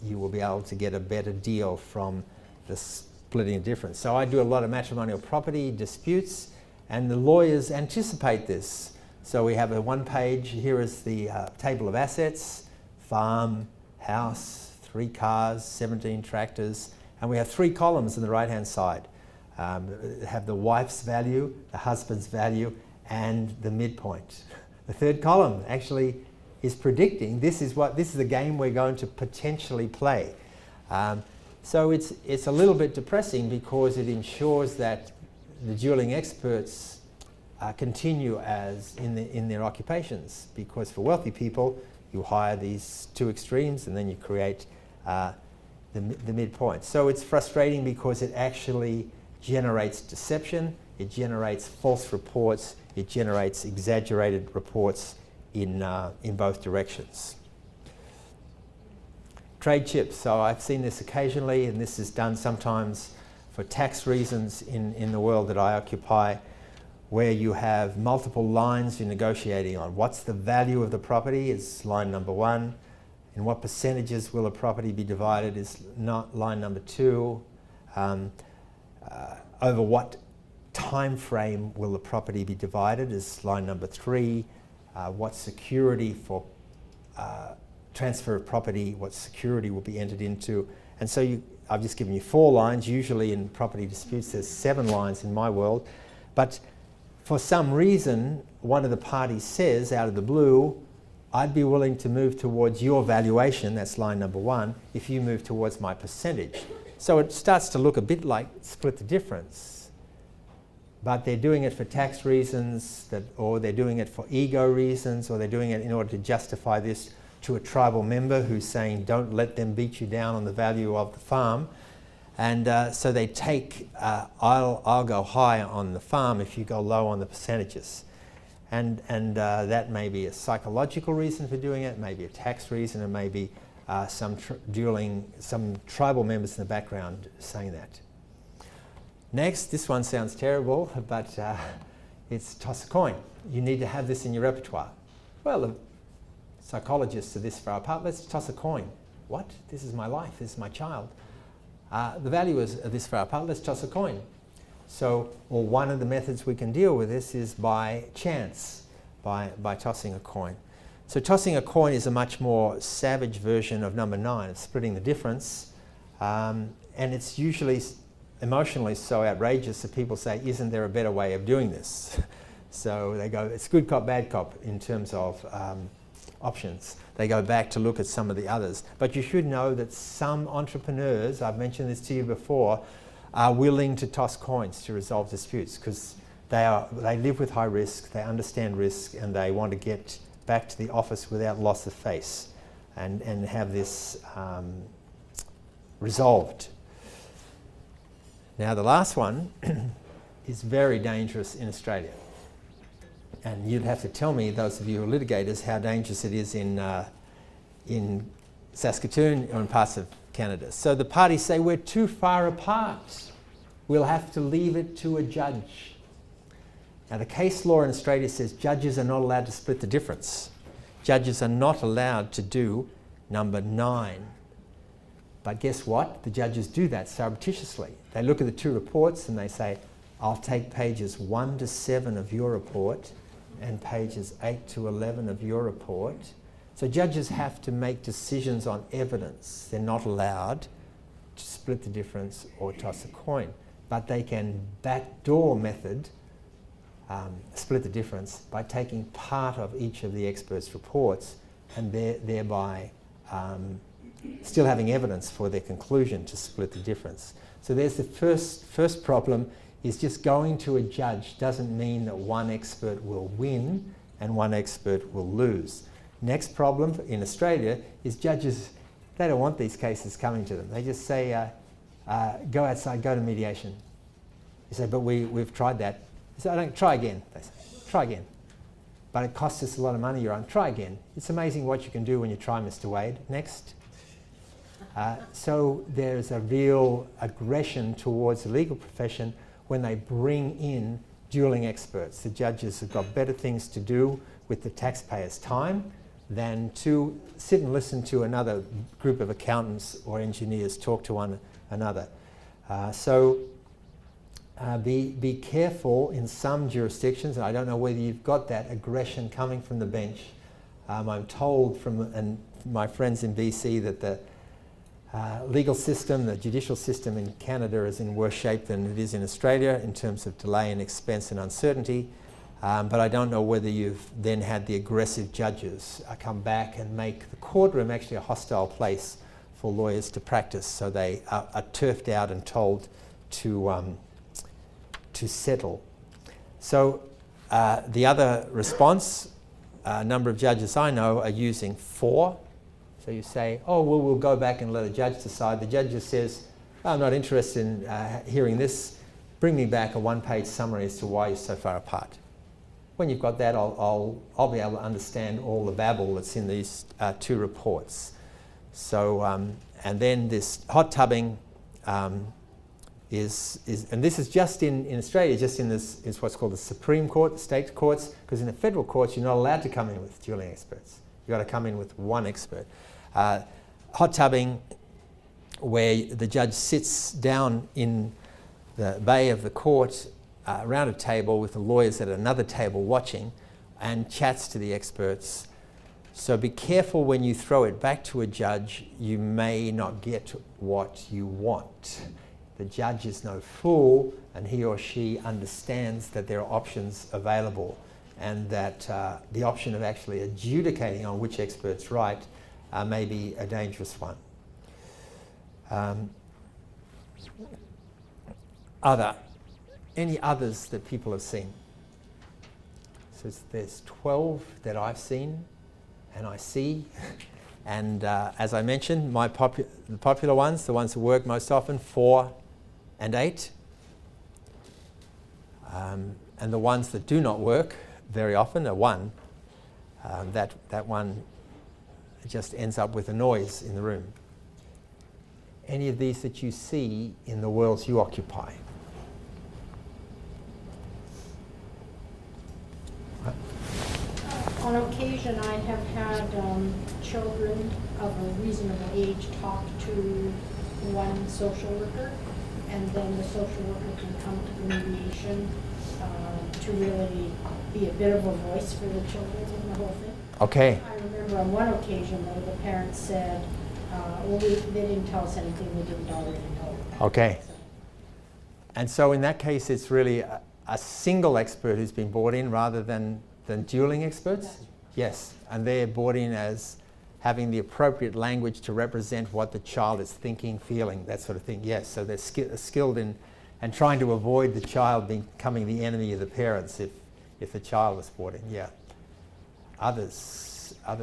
you will be able to get a better deal from the splitting the difference. So I do a lot of matrimonial property disputes, and the lawyers anticipate this. So we have a 1-page, here is the table of assets, farm, house, 3 cars, 17 tractors, and we have 3 columns on the right-hand side. Have the wife's value, the husband's value, and the midpoint. The 3rd column actually is predicting this is the game we're going to potentially play. So it's a little bit depressing, because it ensures that the dueling experts continue as in their occupations, because for wealthy people you hire these 2 extremes and then you create the midpoint. So it's frustrating because it actually generates deception, it generates false reports, it generates exaggerated reports in both directions. Trade chips. So I've seen this occasionally, and this is done sometimes for tax reasons in the world that I occupy, where you have multiple lines you're negotiating on. What's the value of the property is line number 1. In what percentages will a property be divided is not line number 2. Over what time frame will the property be divided is line number 3. What security for transfer of property, what security will be entered into. And so I've just given you 4 lines. Usually in property disputes there's 7 lines in my world. But for some reason, one of the parties says out of the blue, I'd be willing to move towards your valuation, that's line number 1, if you move towards my percentage. So it starts to look a bit like split the difference. But they're doing it for tax reasons, or they're doing it for ego reasons, or they're doing it in order to justify this to a tribal member who's saying, don't let them beat you down on the value of the farm. And so they take, I'll go high on the farm if you go low on the percentages. And that may be a psychological reason for doing it, maybe a tax reason, and maybe some tribal members in the background saying that. Next, this one sounds terrible, but it's toss a coin. You need to have this in your repertoire. Well, the psychologists are this far apart, let's toss a coin. What? This is my life, this is my child. The value is this far apart, let's toss a coin. So, or one of the methods we can deal with this is by chance, by tossing a coin. So tossing a coin is a much more savage version of number 9, of splitting the difference. And it's usually emotionally so outrageous that people say, isn't there a better way of doing this? So they go, it's good cop, bad cop in terms of options. They go back to look at some of the others. But you should know that some entrepreneurs, I've mentioned this to you before, are willing to toss coins to resolve disputes because they live with high risk, they understand risk, and they want to get back to the office without loss of face and have this resolved. Now the last one is very dangerous in Australia. And you'd have to tell me, those of you who are litigators, how dangerous it is in Saskatoon or in parts of Canada. So the parties say, we're too far apart. We'll have to leave it to a judge. Now the case law in Australia says judges are not allowed to split the difference. Judges are not allowed to do number 9. But guess what? The judges do that surreptitiously. They look at the 2 reports and they say, I'll take pages 1 to 7 of your report and pages 8 to 11 of your report. So judges have to make decisions on evidence. They're not allowed to split the difference or toss a coin. But they can backdoor method split the difference by taking part of each of the experts' reports and thereby still having evidence for their conclusion to split the difference. So there's the first problem, is just going to a judge doesn't mean that one expert will win and one expert will lose. Next problem in Australia is judges, they don't want these cases coming to them. They just say, go outside, go to mediation. You say, but we've tried that. You say, I don't, try again. They say, try again. But it costs us a lot of money, Your Honor. Try again. It's amazing what you can do when you try, Mr. Wade. Next. So there's a real aggression towards the legal profession when they bring in dueling experts. The judges have got better things to do with the taxpayers' time than to sit and listen to another group of accountants or engineers talk to one another. Be careful in some jurisdictions, and I don't know whether you've got that aggression coming from the bench. I'm told from my friends in BC that the legal system, the judicial system in Canada is in worse shape than it is in Australia in terms of delay and expense and uncertainty. But I don't know whether you've then had the aggressive judges come back and make the courtroom actually a hostile place for lawyers to practice. So they are turfed out and told to settle. So the other response, a number of judges I know are using for. So you say, oh, well, we'll go back and let a judge decide. The judge just says, I'm not interested in hearing this. Bring me back a 1-page summary as to why you're so far apart. When you've got that, I'll be able to understand all the babble that's in these 2 reports. So, and then this hottubbing is, and this is just in Australia, just in this, is what's called the Supreme Court, the state courts, because in the federal courts, you're not allowed to come in with dueling experts. You've got to come in with one expert. Hottubbing, where the judge sits down in the bay of the court around a table with the lawyers at another table watching and chats to the experts. So be careful when you throw it back to a judge, you may not get what you want. The judge is no fool, and he or she understands that there are options available and that the option of actually adjudicating on which expert's right may be a dangerous one. Any others that people have seen? So there's 12 that I've seen and I see. And as I mentioned, the popular ones, the ones that work most often, 4 and 8. And the ones that do not work very often are 1. That one just ends up with a noise in the room. Any of these that you see in the worlds you occupy? On occasion, I have had children of a reasonable age talk to one social worker, and then the social worker can come to the mediation to really be a bit of a voice for the children in the whole thing. Okay. I remember on one occasion, though, the parents said, well, they didn't tell us anything we didn't already know. Okay. So, And so in that case, it's really a single expert who's been brought in rather than dueling experts? That's right. Yes, and they're brought in as having the appropriate language to represent what the child is thinking, feeling, that sort of thing. Yes, so they're skilled in and trying to avoid the child becoming the enemy of the parents if the child was brought in. Yeah. Other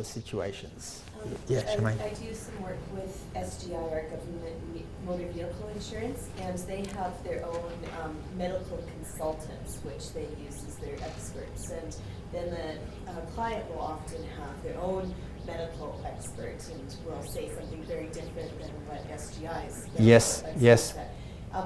situations. Yeah, Charmaine. I do some work with SGI, our government motor vehicle insurance, and they have their own medical consultants, which they use as their experts. And then the client will often have their own medical expert and will say something very different than what SGI's medical Yes, expert yes. said.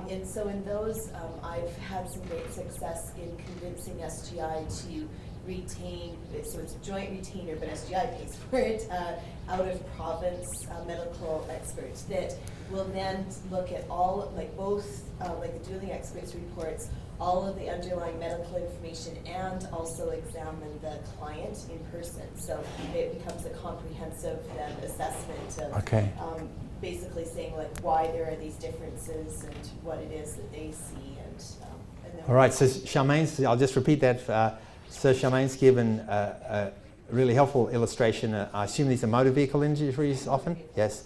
And so in those, I've had some great success in convincing SGI to retain, so it's a joint retainer, but SGI pays for it, out of province medical experts that will then look at all, like both, like the Dueling Experts reports, all of the underlying medical information and also examine the client in person. So it becomes a comprehensive then assessment of Okay. basically saying like why there are these differences and what it is that they see and then All right, so Charmaine's, I'll just repeat that. So Charmaine's given a really helpful illustration. I assume these are motor vehicle injuries often? Yes.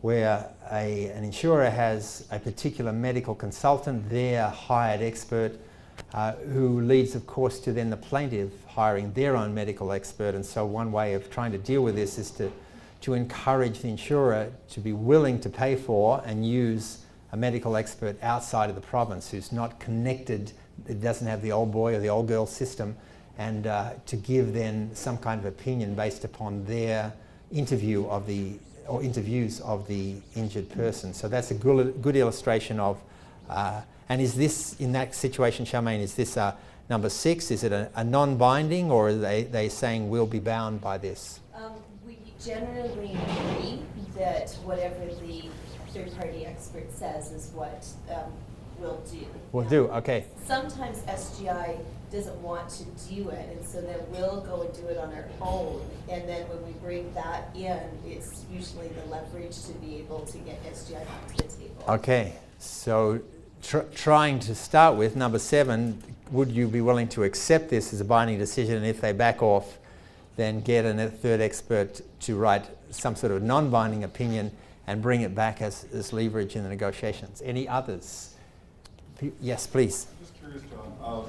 Where an insurer has a particular medical consultant, their hired expert, who leads, of course, to then the plaintiff hiring their own medical expert. And so one way of trying to deal with this is to encourage the insurer to be willing to pay for and use a medical expert outside of the province who's not connected, it doesn't have the old boy or the old girl system, and to give then some kind of opinion based upon their interview of the or interviews of the injured person. So that's a good illustration of, and is this, in that situation, Charmaine, is this number 6? Is it a non-binding, or are they saying we'll be bound by this? We generally agree that whatever the third-party expert says is what we'll do. We'll do, okay. Sometimes SGI doesn't want to do it, and so then we'll go and do it on our own. And then when we bring that in, it's usually the leverage to be able to get SGI back to the table. Okay, so trying to start with, number 7, would you be willing to accept this as a binding decision, and if they back off, then get a third expert to write some sort of non-binding opinion and bring it back as leverage in the negotiations? Any others? Yes, please. Just curious, John,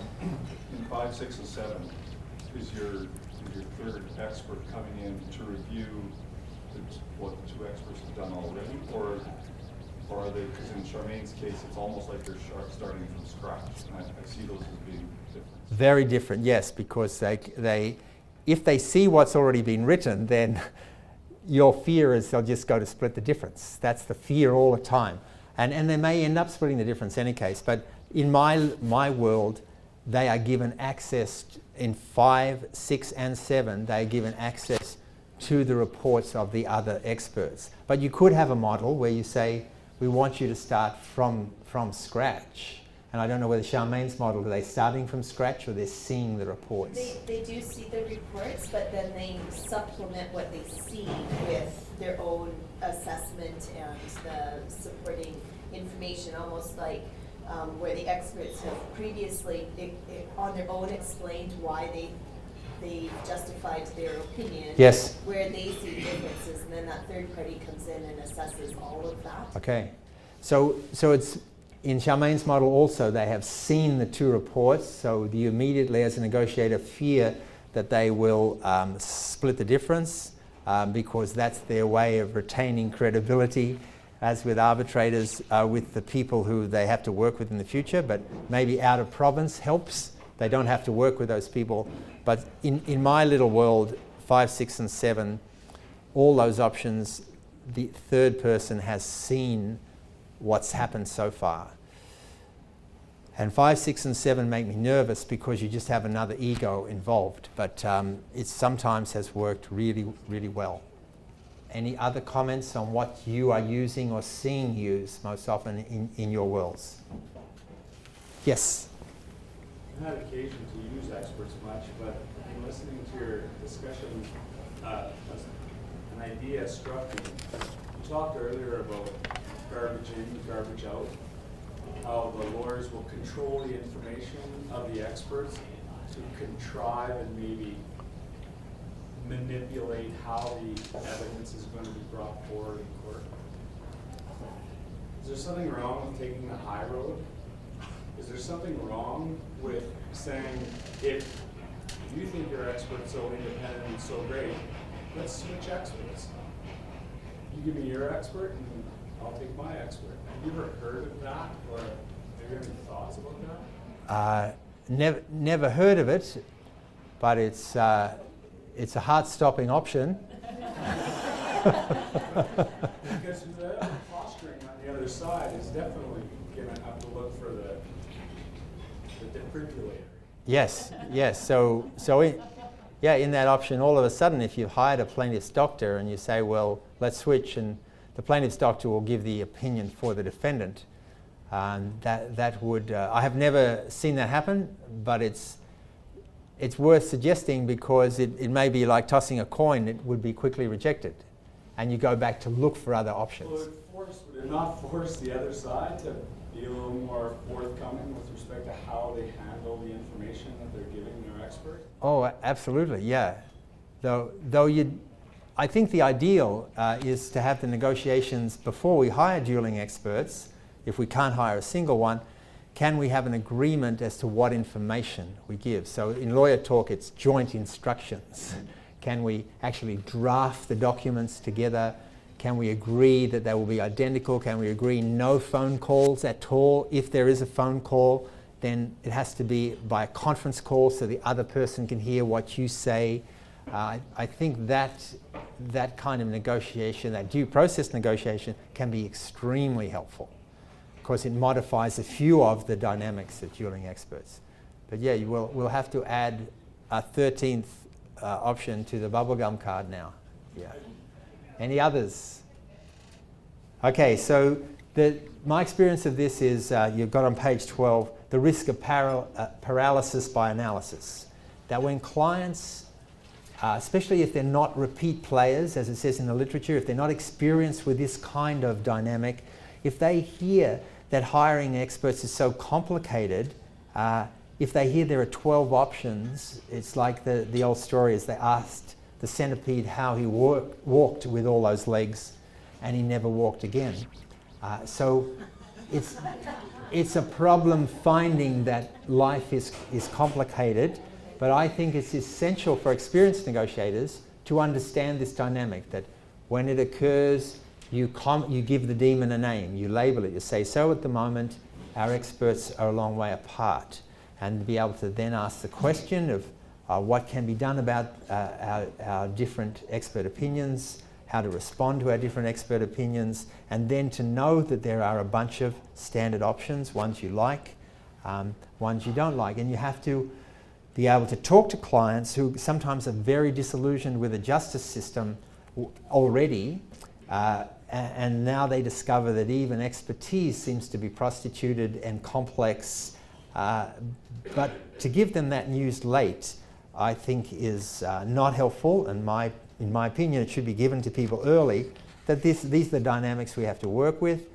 in 5, 6, and 7, is your third expert coming in to review what the 2 experts have done already, or are they, because in Charmaine's case, it's almost like they're starting from scratch, and I see those as being different. Very different, yes, because they if they see what's already been written, then your fear is they'll just go to split the difference. That's the fear all the time. And they may end up splitting the difference in any case, but in my world, they are given access in 5, 6, and 7, they are given access to the reports of the other experts. But you could have a model where you say, we want you to start from scratch. And I don't know whether Charmaine's model, are they starting from scratch or they're seeing the reports? They do see the reports, but then they supplement what they see with their own assessment and the supporting information, almost like where the experts have previously on their own explained why they justified their opinion. Yes. Where they see differences, and then that third party comes in and assesses all of that. Okay. So it's in Charmaine's model also, they have seen the 2 reports, so you immediately as a negotiator fear that they will split the difference because that's their way of retaining credibility, as with arbitrators, with the people who they have to work with in the future, but maybe out of province helps. They don't have to work with those people. But in my little world, 5, 6, and 7, all those options, the third person has seen what's happened so far. And 5, 6, and 7 make me nervous because you just have another ego involved. But it sometimes has worked really, really well. Any other comments on what you are using or seeing used most often in your worlds? Yes? I've had occasion to use experts much, but in listening to your discussion, an idea struck me. You talked earlier about garbage in, garbage out, how the lawyers will control the information of the experts to contrive and maybe manipulate how the evidence is going to be brought forward in court. Is there something wrong with taking the high road? Is there something wrong with saying, if you think your expert's so independent and so great, let's switch experts. You give me your expert and I'll take my expert. Have you ever heard of that, or have you any thoughts about that? Never heard of it, but it's a heart-stopping option. Because the posturing on the other side is definitely going to have to look for the defibrillator. Yes. In that option, all of a sudden, if you've hired a plaintiff's doctor and you say, well, let's switch, and the plaintiff's doctor will give the opinion for the defendant, that would, I have never seen that happen, but it's worth suggesting, because it may be like tossing a coin. It would be quickly rejected, and you go back to look for other options. Would it not force the other side to be a little more forthcoming with respect to how they handle the information that they're giving their expert? Oh, absolutely, yeah. I think the ideal is to have the negotiations before we hire dueling experts. If we can't hire a single one, can we have an agreement as to what information we give? So in lawyer talk, it's joint instructions. Can we actually draft the documents together? Can we agree that they will be identical? Can we agree no phone calls at all? If there is a phone call, then it has to be by a conference call so the other person can hear what you say. I think that kind of negotiation, that due process negotiation, can be extremely helpful, because it modifies a few of the dynamics of dueling experts. But yeah, we'll have to add a 13th option to the bubblegum card now. Yeah. Any others? Okay, so my experience of this is, you've got on page 12, the risk of paralysis by analysis. That when clients, especially if they're not repeat players, as it says in the literature, if they're not experienced with this kind of dynamic, if they hear that hiring experts is so complicated, if they hear there are 12 options, it's like the old story is they asked the centipede how he walked with all those legs, and he never walked again. So it's a problem finding that life is complicated, but I think it's essential for experienced negotiators to understand this dynamic, that when it occurs, you give the demon a name, you label it, you say, so at the moment, our experts are a long way apart, and be able to then ask the question of what can be done about our different expert opinions, how to respond to our different expert opinions, and then to know that there are a bunch of standard options, ones you like, ones you don't like. And you have to be able to talk to clients who sometimes are very disillusioned with the justice system already, and now they discover that even expertise seems to be prostituted and complex. But to give them that news late, I think is not helpful, and in my opinion, it should be given to people early, that these are the dynamics we have to work with.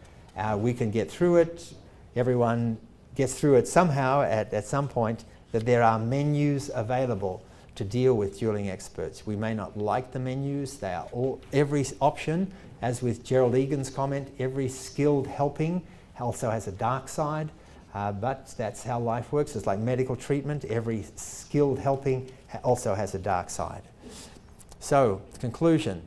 We can get through it. Everyone gets through it somehow at some point, that there are menus available to deal with dueling experts. We may not like the menus. They are every option, as with Gerald Egan's comment, every skilled helping also has a dark side. But that's how life works. It's like medical treatment. Every skilled helping also has a dark side. So, conclusion,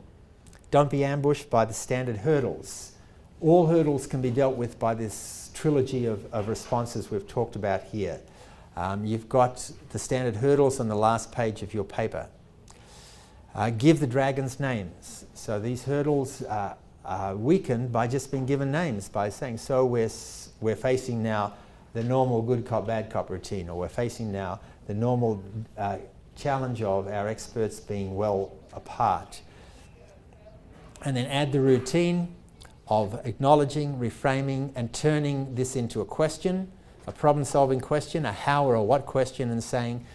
don't be ambushed by the standard hurdles. All hurdles can be dealt with by this trilogy of responses we've talked about here. You've got the standard hurdles on the last page of your paper. Give the dragons names. So these hurdles are weakened by just being given names, by saying, so we're facing now the normal good cop, bad cop routine, or we're facing now the normal challenge of our experts being well apart. And then add the routine of acknowledging, reframing, and turning this into a question, a problem-solving question, a how or a what question, and saying,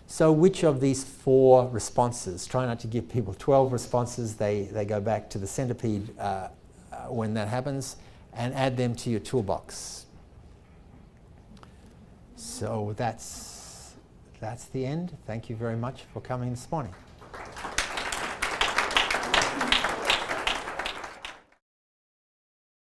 so which of these 4 responses, try not to give people 12 responses, they go back to the centipede when that happens, and add them to your toolbox. So that's the end. Thank you very much for coming this morning.